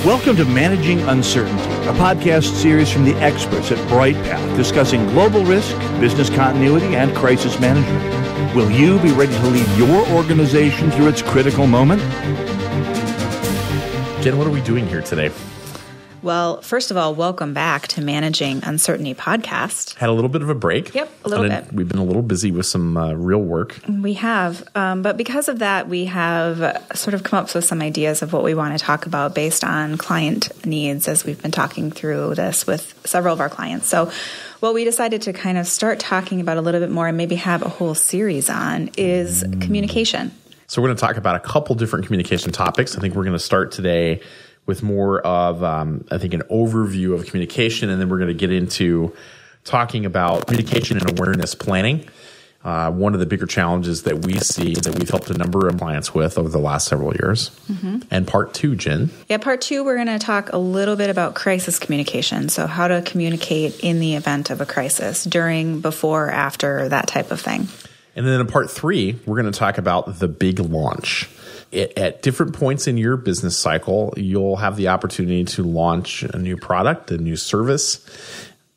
Welcome to Managing Uncertainty, a podcast series from the experts at Bryghtpath discussing global risk, business continuity, and crisis management. Will you be ready to lead your organization through its critical moment? Jen, what are we doing here today? Well, first of all, welcome back to Managing Uncertainty podcast. Had a little bit of a break. Yep, a little bit. We've been a little busy with some real work. We have, but because of that, we have sort of come up with some ideas of what we want to talk about based on client needs as we've been talking through this with several of our clients. So what we decided to kind of start talking about a little bit more and maybe have a whole series on is communication. So we're going to talk about a couple different communication topics. I think we're going to start today with more of, I think, an overview of communication, and then we're going to get into talking about communication and awareness planning. One of the bigger challenges that we see that we've helped a number of clients with over the last several years. Mm-hmm. And part two, Jen. Yeah, part two, we're going to talk a little bit about crisis communication. So how to communicate in the event of a crisis, during, before, after, that type of thing. And then in part three, we're going to talk about the big launch. At different points in your business cycle, you'll have the opportunity to launch a new product, a new service,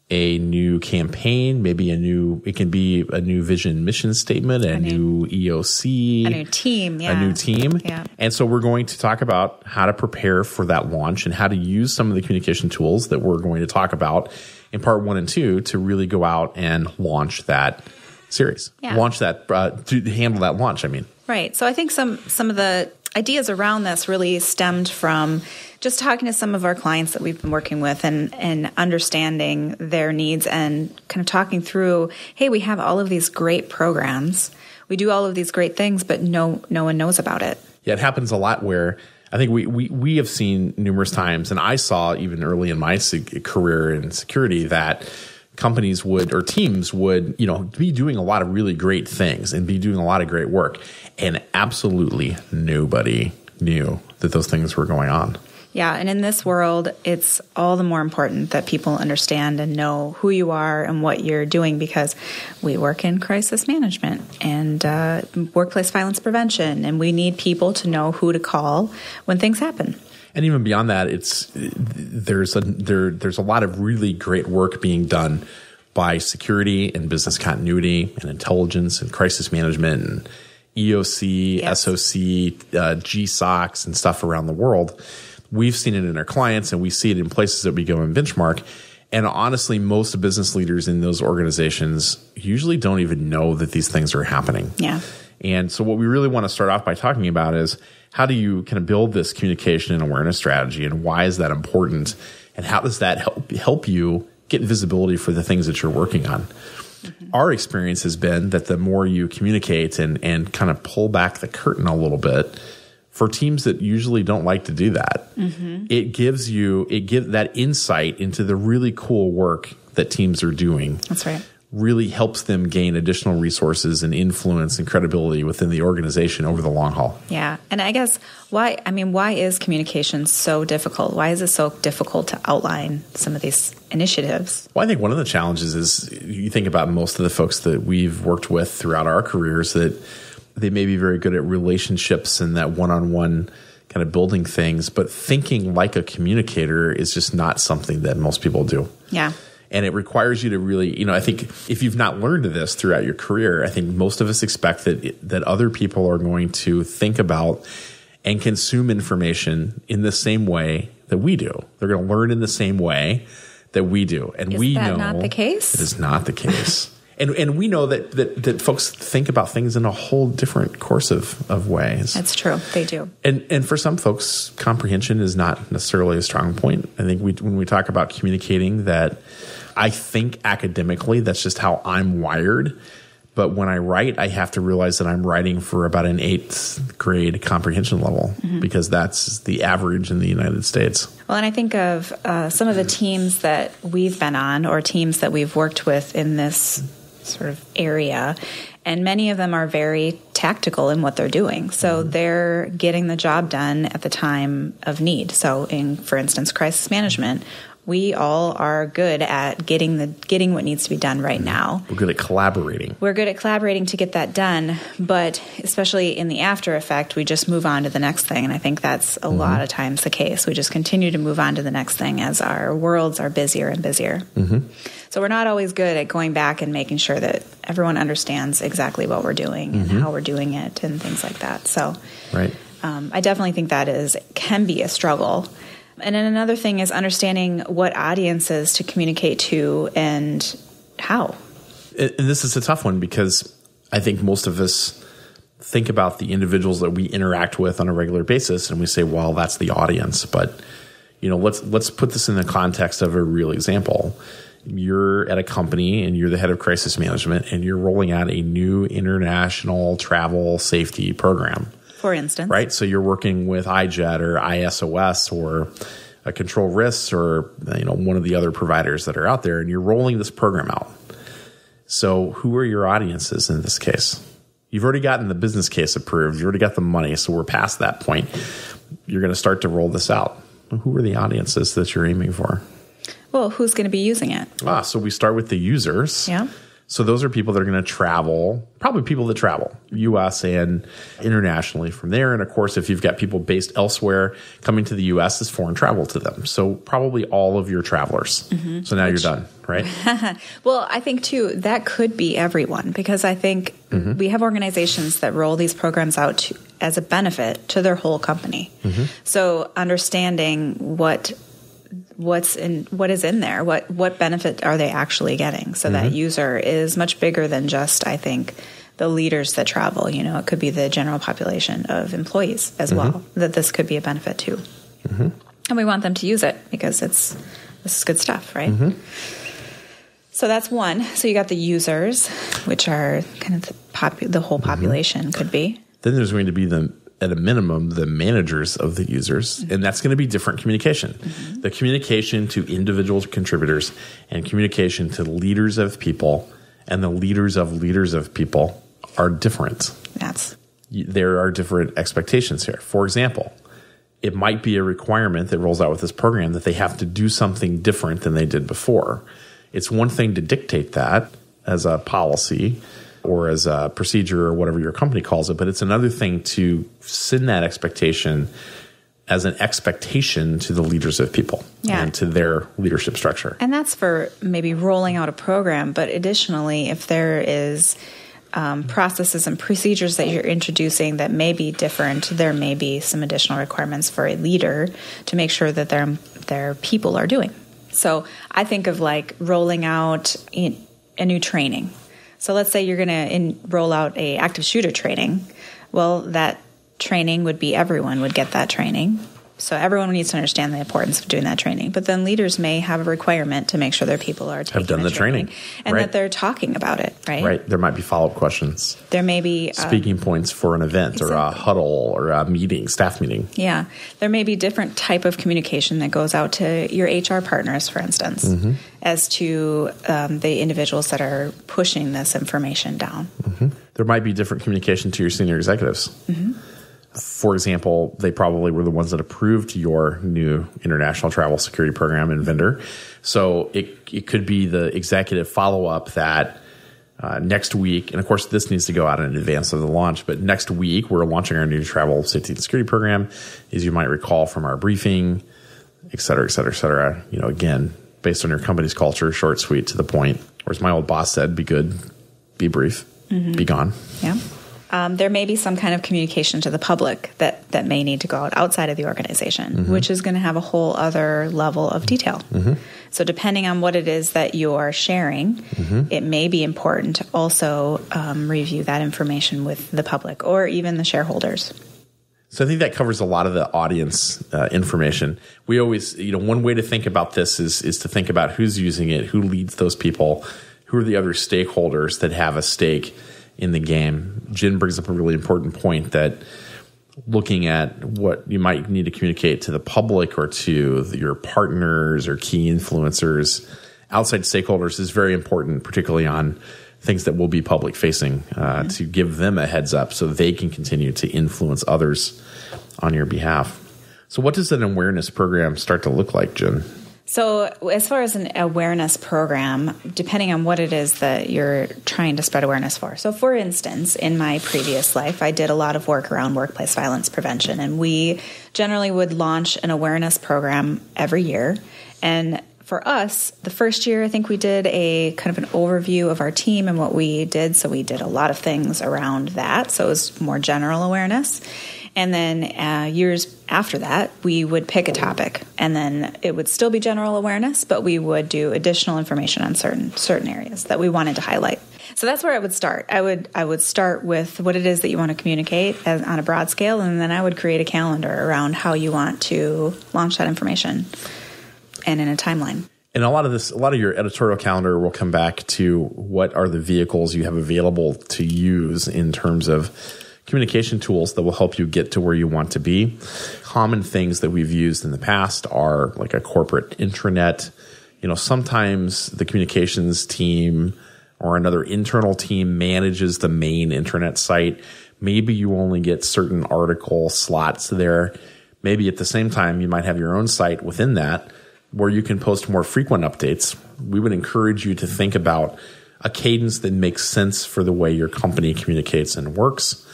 a new campaign, maybe it can be a new vision mission statement, a new EOC. A new team, yeah. A new team. Yeah. And so we're going to talk about how to prepare for that launch and how to use some of the communication tools that we're going to talk about in part 1 and 2 to really go out and launch that series. Yeah. Launch that, to handle that launch, I mean. Right. So I think some of the ideas around this really stemmed from just talking to some of our clients that we've been working with and understanding their needs and kind of talking through, hey, we have all of these great programs. We do all of these great things, but no one knows about it. Yeah, it happens a lot where I think we have seen numerous times, and I saw even early in my career in security that companies would, or teams would, be doing a lot of really great things and be doing a lot of great work. And absolutely nobody knew that those things were going on. Yeah. And in this world, it's all the more important that people understand and know who you are and what you're doing, because we work in crisis management and workplace violence prevention, and we need people to know who to call when things happen. And even beyond that, there's a lot of really great work being done by security and business continuity and intelligence and crisis management and EOC, yes. SOC, GSOCs and stuff around the world. We've seen it in our clients, and we see it in places that we go and benchmark. And honestly, most business leaders in those organizations usually don't even know that these things are happening. Yeah. And so what we really want to start off by talking about is, how do you kind of build this communication and awareness strategy, and why is that important? And how does that help you get visibility for the things that you're working on? Mm-hmm. Our experience has been that the more you communicate and kind of pull back the curtain a little bit, for teams that usually don't like to do that, mm-hmm. it gives that insight into the really cool work that teams are doing. That's right. Really helps them gain additional resources and influence and credibility within the organization over the long haul. Yeah. And I guess why is communication so difficult? Why is it so difficult to outline some of these initiatives? Well, I think one of the challenges is, you think about most of the folks that we've worked with throughout our careers, that they may be very good at relationships and that one-on-one kind of building things, but thinking like a communicator is just not something that most people do. Yeah. And it requires you to really, I think if you've not learned this throughout your career, I think most of us expect that other people are going to think about and consume information in the same way that we do. They're going to learn in the same way that we do. And we know is that not the case? It is not the case. And we know that folks think about things in a whole different course of ways. That's true. They do. And for some folks, comprehension is not necessarily a strong point. I think when we talk about communicating, that I think academically, that's just how I'm wired. But when I write, I have to realize that I'm writing for about an 8th grade comprehension level, mm-hmm. because that's the average in the United States. Well, and I think of some of the teams that we've been on, or teams that we've worked with in this sort of area, and many of them are very tactical in what they're doing. So they're getting the job done at the time of need. So in, for instance, crisis management, we all are good at getting what needs to be done right now. We're good at collaborating. We're good at collaborating to get that done, but especially in the after effect, we just move on to the next thing. And I think that's a lot of times the case. We just continue to move on to the next thing as our worlds are busier and busier. So we're not always good at going back and making sure that everyone understands exactly what we're doing and how we're doing it and things like that. So I definitely think that can be a struggle. And then another thing is understanding what audiences to communicate to and how. And this is a tough one because I think most of us think about the individuals that we interact with on a regular basis and we say, well, that's the audience. But, let's put this in the context of a real example. You're at a company and you're the head of crisis management and you're rolling out a new international travel safety program. For instance. Right? So you're working with iJet or ISOS or Control Risks or one of the other providers that are out there, and you're rolling this program out. So who are your audiences in this case? You've already gotten the business case approved. You already got the money, so we're past that point. You're going to start to roll this out. Who are the audiences that you're aiming for? Well, who's going to be using it? So we start with the users. Yeah. So those are people that are going to travel, probably people that travel, U.S. and internationally from there. And, of course, if you've got people based elsewhere coming to the U.S., it's foreign travel to them. So probably all of your travelers. So now you're done, right? Well, I think, too, that could be everyone because I think we have organizations that roll these programs out as a benefit to their whole company. So understanding what is in there, what benefit are they actually getting, so that user is much bigger than just, I think, the leaders that travel. It could be the general population of employees as well that this could be a benefit to, and we want them to use it because this is good stuff, right? So that's one. So you got the users, which are kind of the whole population could be. Then there's going to be at a minimum, the managers of the users, and that's going to be different communication. The communication to individual contributors and communication to leaders of people and the leaders of people are different. There are different expectations here. For example, it might be a requirement that rolls out with this program that they have to do something different than they did before. It's one thing to dictate that as a policy or as a procedure or whatever your company calls it, but it's another thing to send that expectation as an expectation to the leaders of people and to their leadership structure. And that's for maybe rolling out a program, but additionally, if there is processes and procedures that you're introducing that may be different, there may be some additional requirements for a leader to make sure that their people are doing. So I think of like rolling out a new training. So let's say you're going to roll out a active shooter training. Well, that training would be everyone would get that training. So everyone needs to understand the importance of doing that training. But then leaders may have a requirement to make sure their people are taking have done the training and that they're talking about it, right? Right. There might be follow-up questions. There may be speaking points for an event or a huddle or a meeting, staff meeting. Yeah. There may be different type of communication that goes out to your HR partners, for instance, as to the individuals that are pushing this information down. There might be different communication to your senior executives. For example, they probably were the ones that approved your new international travel security program and vendor. So it could be the executive follow-up that next week, and of course this needs to go out in advance of the launch, but next week we're launching our new travel safety and security program, as you might recall from our briefing, et cetera, et cetera, et cetera. Again, based on your company's culture, short, sweet, to the point. Or as my old boss said, be good, be brief, be gone. Yeah. There may be some kind of communication to the public that may need to go out outside of the organization, which is going to have a whole other level of detail. So depending on what it is that you're sharing, it may be important to also review that information with the public or even the shareholders. So I think that covers a lot of the audience information. We always, one way to think about this is to think about who's using it, who leads those people, who are the other stakeholders that have a stake in the game. Jen brings up a really important point that looking at what you might need to communicate to the public or to your partners or key influencers, outside stakeholders is very important, particularly on things that will be public facing, to give them a heads up so they can continue to influence others on your behalf. So what does an awareness program start to look like, Jen? So as far as an awareness program, depending on what it is that you're trying to spread awareness for. So for instance, in my previous life, I did a lot of work around workplace violence prevention, and we generally would launch an awareness program every year. And for us, the first year, I think we did a kind of an overview of our team and what we did. So we did a lot of things around that. So it was more general awareness. And then years after that, we would pick a topic, and then it would still be general awareness, but we would do additional information on certain areas that we wanted to highlight. So that's where I would start. I would start with what it is that you want to communicate on a broad scale, and then I would create a calendar around how you want to launch that information and in a timeline. And a lot of your editorial calendar will come back to what are the vehicles you have available to use in terms of communication tools that will help you get to where you want to be. Common things that we've used in the past are like a corporate intranet. Sometimes the communications team or another internal team manages the main intranet site. Maybe you only get certain article slots there. Maybe at the same time, you might have your own site within that where you can post more frequent updates. We would encourage you to think about a cadence that makes sense for the way your company communicates and works.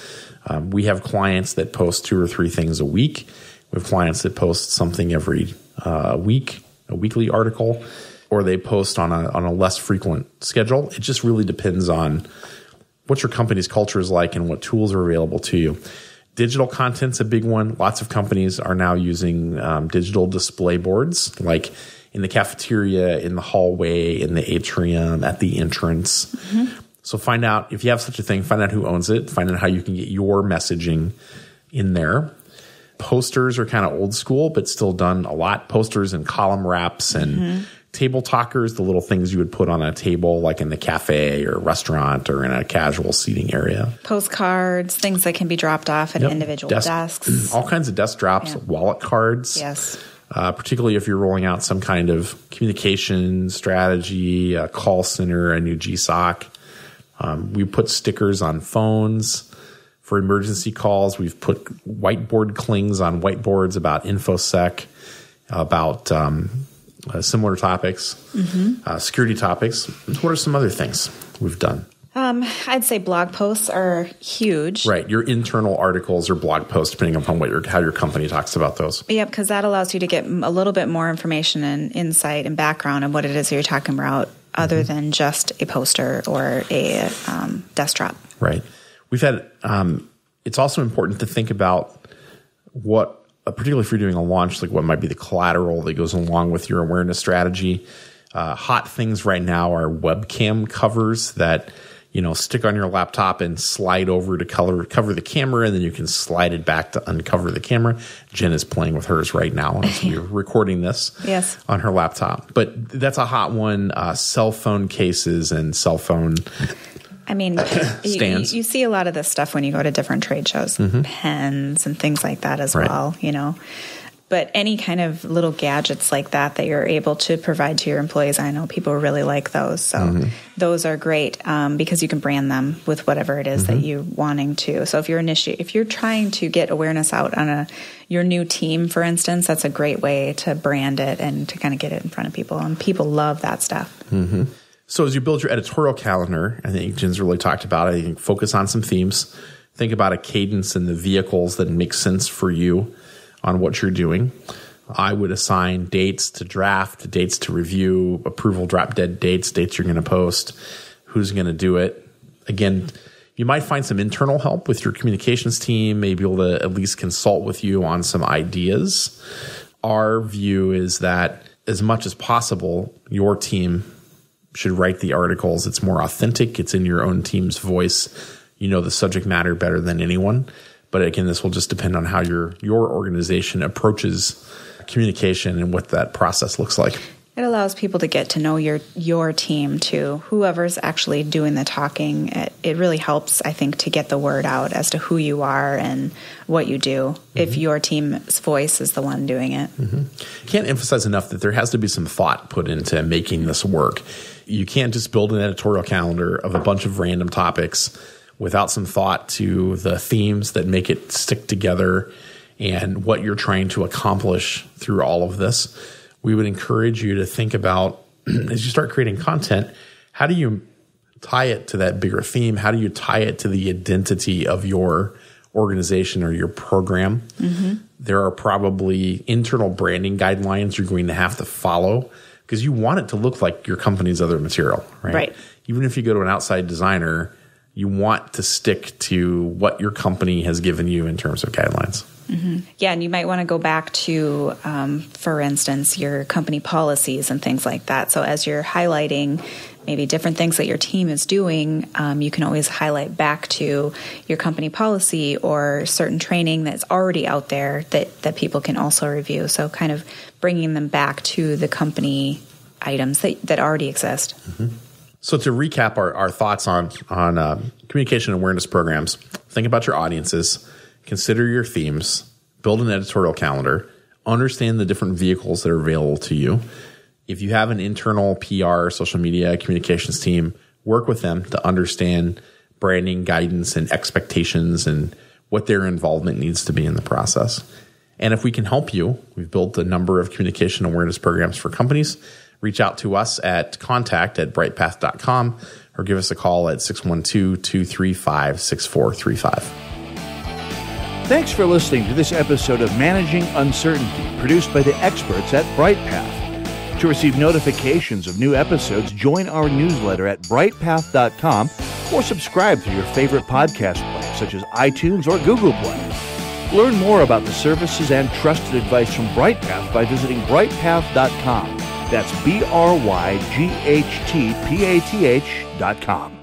We have clients that post 2 or 3 things a week. We have clients that post something every week, a weekly article, or they post on a less frequent schedule. It just really depends on what your company's culture is like and what tools are available to you. Digital content's a big one. Lots of companies are now using digital display boards, like in the cafeteria, in the hallway, in the atrium, at the entrance. Mm-hmm. So find out, if you have such a thing, find out who owns it, find out how you can get your messaging in there. Posters are kind of old school, but still done a lot. Posters and column wraps and table talkers, the little things you would put on a table, like in the cafe or restaurant or in a casual seating area. Postcards, things that can be dropped off at individual desks. All kinds of desk drops, wallet cards. Yes. Particularly if you're rolling out some kind of communication strategy, a call center, a new GSOC. We put stickers on phones for emergency calls. We've put whiteboard clings on whiteboards about InfoSec, about similar topics, security topics. What are some other things we've done? I'd say blog posts are huge. Right. Your internal articles or blog posts, depending upon how your company talks about those. Yep, because that allows you to get a little bit more information and insight and background on what it is that you're talking about other than just a poster or a desktop. Right. We've had it's also important to think about what, particularly if you're doing a launch, like what might be the collateral that goes along with your awareness strategy. Hot things right now are webcam covers that stick on your laptop and slide over to cover the camera, and then you can slide it back to uncover the camera. Jen is playing with hers right now as we're recording this on her laptop. But that's a hot one. Cell phone cases and cell phone stands. You see a lot of this stuff when you go to different trade shows, pens and things like that as well, But any kind of little gadgets like that you're able to provide to your employees, I know people really like those. So those are great because you can brand them with whatever it is that you're wanting to. So if you're trying to get awareness out on your new team, for instance, that's a great way to brand it and to kind of get it in front of people. And people love that stuff. Mm-hmm. So as you build your editorial calendar, I think Jen's really talked about it. I think focus on some themes. Think about a cadence and the vehicles that make sense for you on what you're doing. I would assign dates to draft, dates to review, approval, drop dead dates you're going to post, who's going to do it. Again, you might find some internal help with your communications team, maybe able to at least consult with you on some ideas. Our view is that as much as possible, your team should write the articles. It's more authentic. It's in your own team's voice. You know the subject matter better than anyone. But again, this will just depend on how your organization approaches communication and what that process looks like. It allows people to get to know your team too. Whoever's actually doing the talking, it really helps, I think, to get the word out as to who you are and what you do if your team's voice is the one doing it. Can't emphasize enough that there has to be some thought put into making this work. You can't just build an editorial calendar of a bunch of random topics without some thought to the themes that make it stick together and what you're trying to accomplish through all of this. we would encourage you to think about, as you start creating content, how do you tie it to that bigger theme? How do you tie it to the identity of your organization or your program? There are probably internal branding guidelines you're going to have to follow because you want it to look like your company's other material, right? Even if you go to an outside designer, you want to stick to what your company has given you in terms of guidelines. Yeah, and you might want to go back to, for instance, your company policies and things like that. So as you're highlighting maybe different things that your team is doing, you can always highlight back to your company policy or certain training that's already out there that people can also review. So kind of bringing them back to the company items that already exist. So to recap our thoughts on communication awareness programs, think about your audiences, consider your themes, build an editorial calendar, understand the different vehicles that are available to you. If you have an internal PR, social media, communications team, work with them to understand branding, guidance, and expectations and what their involvement needs to be in the process. And if we can help you, we've built a number of communication awareness programs for companies. Reach out to us at contact@bryghtpath.com or give us a call at 612-235-6435. Thanks for listening to this episode of Managing Uncertainty, produced by the experts at Bryghtpath. To receive notifications of new episodes, join our newsletter at bryghtpath.com or subscribe through your favorite podcast player, such as iTunes or Google Play. Learn more about the services and trusted advice from Bryghtpath by visiting bryghtpath.com. That's BRYGHTPATH.com.